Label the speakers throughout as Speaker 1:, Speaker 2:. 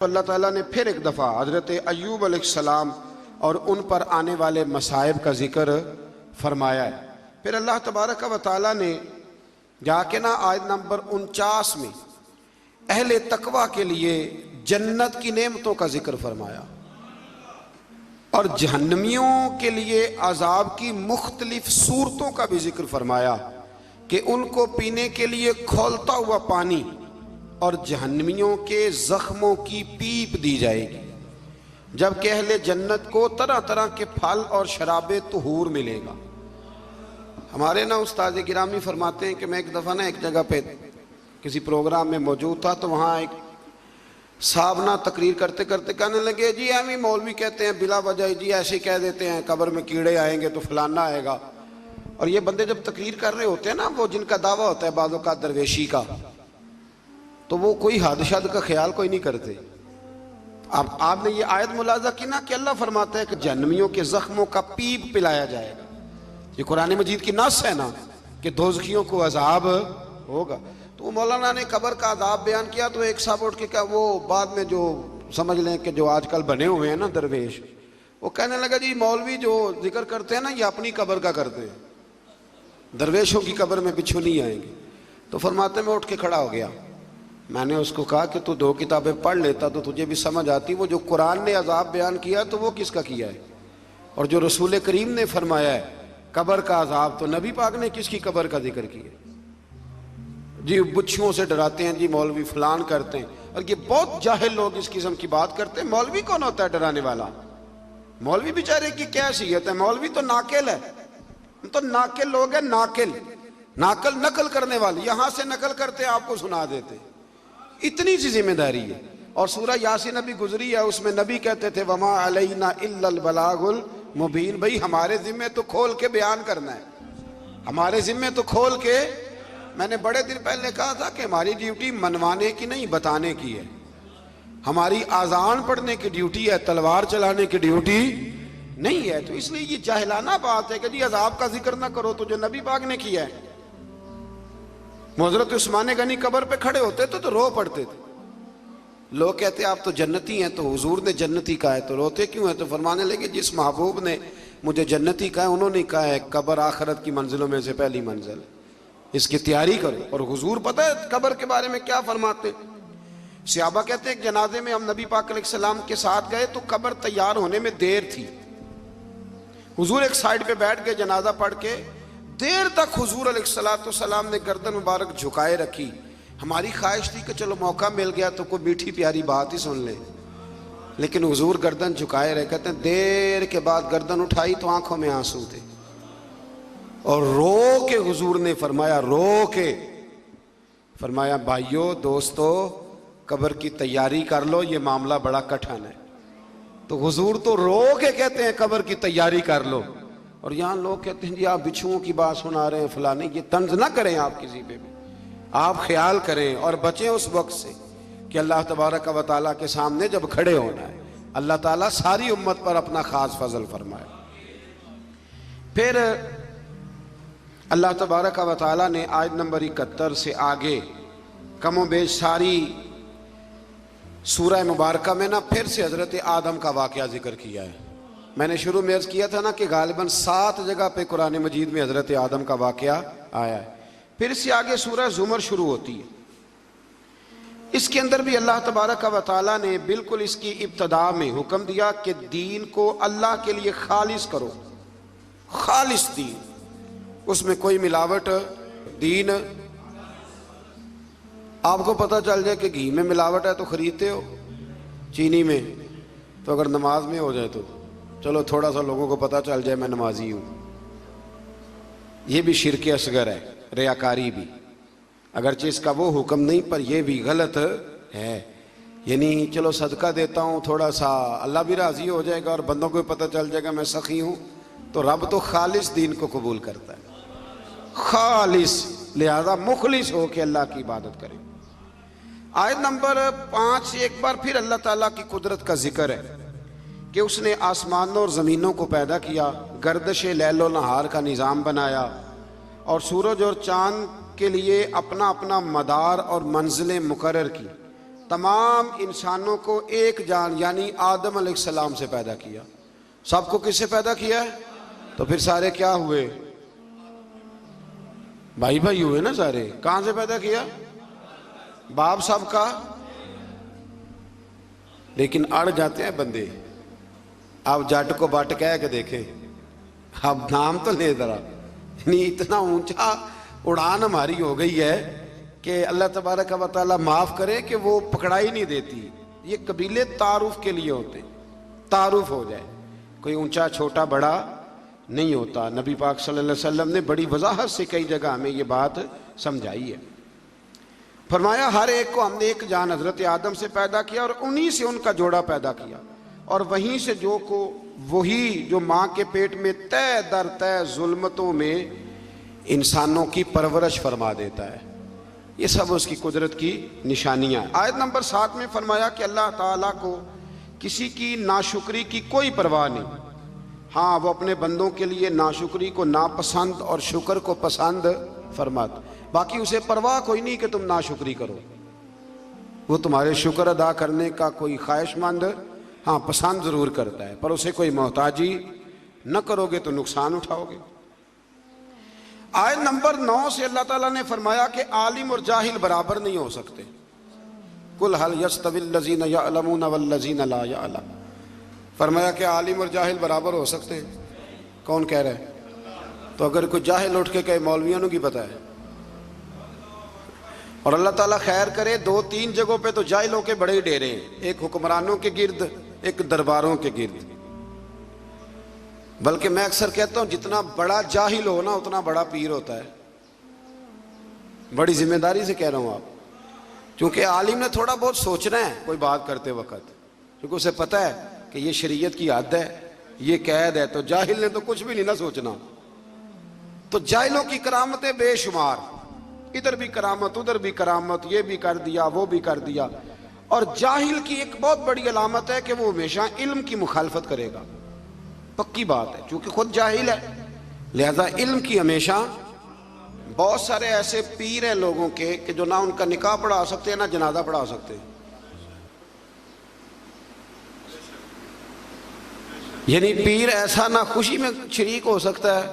Speaker 1: اللہ تعالیٰ نے پھر ایک دفعہ حضرت ایوب علیہ السلام اور ان پر آنے والے مصائب کا ذکر فرمایا ہے۔ پھر اللہ تبارک و تعالیٰ نے جا کے آیت نمبر 49 میں اہل تقوی کے لیے جنت کی نعمتوں کا ذکر فرمایا اور جہنمیوں کے لیے عذاب کی مختلف صورتوں کا بھی ذکر فرمایا کہ ان کو پینے کے لیے کھولتا ہوا پانی اور جہنمیوں کے زخموں کی پیپ دی جائے گی، جبکہ اہل جنت کو طرح طرح کے پھل اور شراب طہور ملے گا۔ ہمارے استاد گرامی فرماتے ہیں کہ میں ایک دفعہ ایک جگہ پہ کسی پروگرام میں موجود تھا، تو وہاں ایک صاحب تقریر کرتے کرتے کہنے لگے جی ایویں مولوی کہتے ہیں بلا وجہ، جی ایسے کہہ دیتے ہیں قبر میں کیڑے آئیں گے تو فلانا آئے گا۔ اور یہ بندے جب تقریر کر رہے ہوتے ہیں وہ جن کا دعویٰ ہوتا ہے بعضوں کا درویشی کا، تو وہ کوئی حد شد کا خیال کوئی نہیں کرتے۔ اب آپ نے یہ آیت ملاحظہ کی کہ اللہ فرماتا ہے کہ جہنمیوں کے زخموں کا پیپ پلایا جائے گا۔ یہ قرآن مجید کی نص ہے کہ دوزخیوں کو عذاب ہوگا۔ تو مولانا نے قبر کا عذاب بیان کیا تو ایک صاحب اٹھ کے کہا، وہ بعد میں جو سمجھ لیں کہ جو آج کل بنے ہوئے ہیں درویش، وہ کہنے لگا جی مولوی جو ذکر کرتے ہیں یہ اپنی قبر کا کرتے ہیں، درویشوں کی قبر میں پچھو نہیں آئیں گے۔ تو فرماتے میں اٹھ کے کھڑا ہو گیا، میں نے اس کو کہا کہ تو 2 کتابیں پڑھ لیتا تو تجھے بھی سمجھ آتی، وہ جو قرآن نے عذاب بیان کیا تو وہ کس کا کیا ہے، اور جو رسول کریم نے فرمایا ہے قبر کا عذاب تو نبی پاک نے کس کی قبر کا ذکر کیا۔ جی بچھوؤں سے ڈراتے ہیں، جی مولوی فلان کرتے ہیں، اور یہ بہت جاہل لوگ اس قسم کی بات کرتے ہیں۔ مولوی کون ہوتا ہے ڈرانے والا؟ مولوی بیچارے کی کیا حیثیت ہے؟ مولوی تو ناقل ہے، تو ناقل لوگ ہیں، ناقل نقل کرنے والے، یہاں سے نقل کرتے آپ کو سنا دیتے، اتنی سی ذمہ داری ہے۔ اور سورہ یاسین ابھی گزری ہے، اس میں نبی کہتے تھے وما علینا الا البلاغ المبین، بھئی ہمارے ذمے تو کھول کے بیان کرنا ہے، ہمارے ذمے تو کھول کے۔ میں نے بڑے دن پہلے کہا تھا کہ ہماری ڈیوٹی منوانے کی نہیں بتانے کی ہے، ہماری آذان پڑھنے کی ڈیوٹی ہے، تلوار چلانے کی ڈیوٹی نہیں ہے۔ تو اس لیے یہ جاہلانہ بات ہے کہ جی عذاب کا ذکر نہ کرو تو جو نبی پاک نے کیا ہے۔ حضرت عثمان غنی قبر پہ کھڑے ہوتے تھے تو رو پڑتے تھے، لوگ کہتے آپ تو جنتی ہیں، تو حضور نے جنتی کہا ہے تو روتے کیوں ہیں؟ تو فرمانے لگے جس محبوب نے مجھے جنتی کہا ہے انہوں نے کہا ہے قبر آخرت کی منزلوں میں سے پہلی منزل، اس کی تیاری کرو۔ اور حضور پتہ ہے قبر کے بارے میں کیا فرماتے؟ صحابہ کہتے ہیں کہ جنازے میں ہم نبی پاک علیہ السلام کے ساتھ گئے تو قبر تیار ہونے میں دیر تھی، حضور ایک سائیڈ پہ بیٹھ کے جنازہ پڑھ کے دیر تک حضور علیہ السلام نے گردن مبارک جھکائے رکھی۔ ہماری خواہش تھی کہ چلو موقع مل گیا تو کوئی میٹھی پیاری بات ہی سن لے، لیکن حضور گردن جھکائے رہے۔ کہتے ہیں دیر کے بعد گردن اٹھائی تو آنکھوں میں آنسو تھے، اور رو کے حضور نے فرمایا، رو کے فرمایا بھائیو دوستو قبر کی تیاری کر لو، یہ معاملہ بڑا کٹھن ہے۔ تو حضور تو رو کے کہتے ہیں قبر کی تیاری کر لو، اور یہاں لوگ کہتے ہیں جی آپ بچھوؤں کی بات سنا رہے ہیں فلانے۔ یہ طنز نہ کریں آپ کسی پہ بھی، آپ خیال کریں اور بچیں اس وقت سے کہ اللہ تبارک و تعالیٰ کے سامنے جب کھڑے ہونا ہے، اللہ تعالیٰ ساری امت پر اپنا خاص فضل فرمائے۔ پھر اللہ تبارک و تعالیٰ نے آیت نمبر 71 سے آگے کم و بیش ساری سورہ مبارکہ میں پھر سے حضرت آدم کا واقعہ ذکر کیا ہے۔ میں نے شروع میں عرض کیا تھا کہ غالباً 7 جگہ پہ قرآن مجید میں حضرت آدم کا واقعہ آیا ہے۔ پھر اس سے آگے سورہ زمر شروع ہوتی ہے، اس کے اندر بھی اللہ تبارک و تعالیٰ نے بالکل اس کی ابتدا میں حکم دیا کہ دین کو اللہ کے لیے خالص کرو، خالص دین، اس میں کوئی ملاوٹ دین۔ آپ کو پتہ چل جائے کہ گھی میں ملاوٹ ہے تو خریدتے ہو، چینی میں، تو اگر نماز میں ہو جائے تو چلو تھوڑا سا لوگوں کو پتہ چل جائے میں نمازی ہوں، یہ بھی شرک اصغر ہے، ریاکاری بھی، اگرچہ اس کا وہ حکم نہیں پر یہ بھی غلط ہے۔ یعنی چلو صدقہ دیتا ہوں تھوڑا سا، اللہ بھی راضی ہو جائے گا اور بندوں کو پتہ چل جائے گا میں سخی ہوں، تو رب تو خالص دین کو قبول کرتا ہے، خالص، لہذا مخلص ہو کے اللہ کی عبادت کریں۔ آیت نمبر 5 سے ایک بار پھر اللہ تعالیٰ کی قدرت کا ذکر ہے کہ اس نے آسمانوں اور زمینوں کو پیدا کیا، گردش لیل و نہار کا نظام بنایا، اور سورج اور چاند کے لیے اپنا اپنا مدار اور منزلیں مقرر کی، تمام انسانوں کو ایک جان یعنی آدم علیہ السلام سے پیدا کیا. سب کو کس سے پیدا کیا ہے؟ تو پھر سارے کیا ہوئے؟ بھائی بھائی ہوئے نا سارے. کہاں سے پیدا کیا؟ باپ سب کا. لیکن اڑ جاتے ہیں بندے. اب جٹ کو بٹ کہہ کے دیکھیں, اب نام تو لے ذرا. یعنی اتنا اونچا اڑان ہماری ہو گئی ہے کہ اللہ تبارک و تعالیٰ معاف کرے کہ وہ پکڑائی نہیں دیتی. یہ قبیلے تعارف کے لیے ہوتے, تعارف ہو جائے, کوئی اونچا چھوٹا بڑا نہیں ہوتا. نبی پاک صلی اللہ علیہ وسلم نے بڑی وضاحت سے کئی جگہ ہمیں یہ بات سمجھائی ہے. فرمایا ہر ایک کو ہم نے ایک جان حضرت آدم سے پیدا کیا اور انہی سے ان کا جوڑا پیدا کیا, اور وہیں سے وہی جو ماں کے پیٹ میں تہ در تہ ظلمتوں میں انسانوں کی پرورش فرما دیتا ہے. یہ سب اس کی قدرت کی نشانیاں. آیت نمبر 7 میں فرمایا کہ اللہ تعالیٰ کو کسی کی ناشکری کی کوئی پرواہ نہیں. ہاں وہ اپنے بندوں کے لیے ناشکری کو ناپسند اور شکر کو پسند فرماتا. باقی اسے پرواہ کوئی نہیں کہ تم ناشکری کرو. وہ تمہارے شکر ادا کرنے کا کوئی خواہش مند ہاں پسند ضرور کرتا ہے, پر اسے کوئی محتاجی نہ کرو گے تو نقصان اٹھاؤ گے. آیت نمبر 9 سے اللہ تعالیٰ نے فرمایا کہ عالم اور جاہل برابر نہیں ہو سکتے. قل هل يستوي الذين يعلمون والذين لا يعلمون. فرمایا کہ عالم اور جاہل برابر ہو سکتے ہیں. کون کہہ رہا ہے؟ تو اگر کوئی جاہل اٹھ کے کہے مولویوں کی پتہ ہے, اور اللہ تعالیٰ خیر کرے 2-3 جگہوں پہ تو جاہلوں کے بڑے ہی ڈیرے ہیں, ایک حکمرانوں کے گرد, ایک درباروں کے گرد. بلکہ میں اکثر کہتا ہوں جتنا بڑا جاہل ہو نا اتنا بڑا پیر ہوتا ہے. بڑی ذمہ داری سے کہہ رہا ہوں آپ, کیونکہ عالم نے تھوڑا بہت سوچنا ہے کوئی بات کرتے وقت, کیونکہ اسے پتہ ہے کہ یہ شریعت کی حد ہے, یہ قید ہے. تو جاہل نے تو کچھ بھی نہیں نہ سوچنا. تو جاہلوں کی کرامتیں بے شمار, ادھر بھی کرامت ادھر بھی کرامت, یہ بھی کر دیا وہ بھی کر دیا. اور جاہل کی ایک بہت بڑی علامت ہے کہ وہ ہمیشہ علم کی مخالفت کرے گا. پکی بات ہے, چونکہ خود جاہل ہے لہذا علم کی ہمیشہ. بہت سارے ایسے پیر ہیں لوگوں کے کہ جو نہ ان کا نکاح پڑھا سکتے ہیں نہ جنازہ پڑھا سکتے ہیں. یعنی پیر ایسا نہ خوشی میں شریک ہو سکتا ہے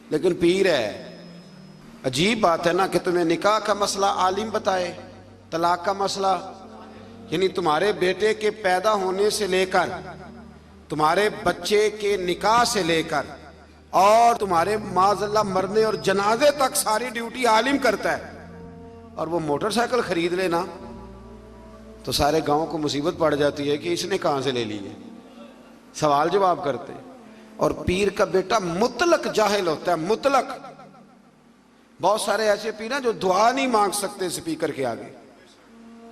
Speaker 1: لیکن پیر ہے. عجیب بات ہے نا کہ تمہیں نکاح کا مسئلہ عالم بتائے, طلاق کا مسئلہ, یعنی تمہارے بیٹے کے پیدا ہونے سے لے کر تمہارے بچے کے نکاح سے لے کر اور تمہارے معاذ اللہ مرنے اور جنازے تک ساری ڈیوٹی عالم کرتا ہے. اور وہ موٹر سائیکل خرید لینا تو سارے گاؤں کو مصیبت پڑ جاتی ہے کہ اس نے کہاں سے لے لی ہے. سوال جواب کرتے ہیں. اور پیر کا بیٹا مطلق جاہل ہوتا ہے, مطلق. بہت سارے ایسے پیر ہیں جو دعا نہیں مانگ سکتے سپیکر کے آگے.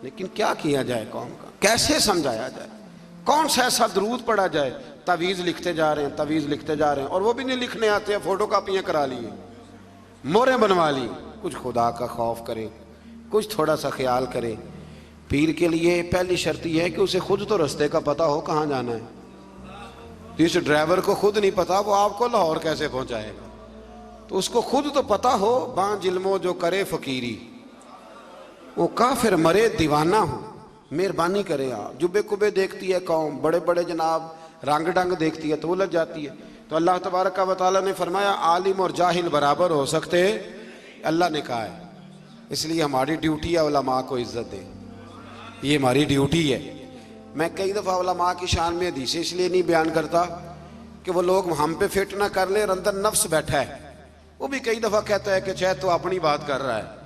Speaker 1: لیکن کیا کیا جائے قوم کا, کیسے سمجھایا جائے, کون سا ایسا درود پڑھا جائے. تعویذ لکھتے جا رہے ہیں, تعویذ لکھتے جا رہے ہیں, اور وہ بھی نہیں لکھنے آتے ہیں, فوٹو کاپیاں کرا لیے, موریں بنوا لی. کچھ خدا کا خوف کرے, کچھ تھوڑا سا خیال کرے. پیر کے لیے پہلی شرط یہ ہے کہ اسے خود تو رستے کا پتہ ہو کہاں جانا ہے. جس ڈرائیور کو خود نہیں پتا وہ آپ کو لاہور کیسے پہنچائے گا. تو اس کو خود تو پتہ ہو. باں ظلموں جو کرے فقیری وہ کافر مرے دیوانہ ہو. مہربانی کرے آپ. جبے کبے دیکھتی ہے قوم, بڑے بڑے جناب رنگ ڈنگ دیکھتی ہے تو الجھ جاتی ہے. تو اللہ تبارک و تعالیٰ نے فرمایا عالم اور جاہل برابر ہو سکتے, اللہ نے کہا ہے. اس لیے ہماری ڈیوٹی ہے علماء کو عزت دے, یہ ہماری ڈیوٹی ہے. میں کئی دفعہ علماء کی شان میں حدیثیں اس لیے نہیں بیان کرتا کہ وہ لوگ ہم پہ فٹ نہ کر لیں, اور اندر نفس بیٹھا ہے. وہ بھی کئی دفعہ کہتا ہے کہ چاہے تو اپنی بات کر رہا ہے,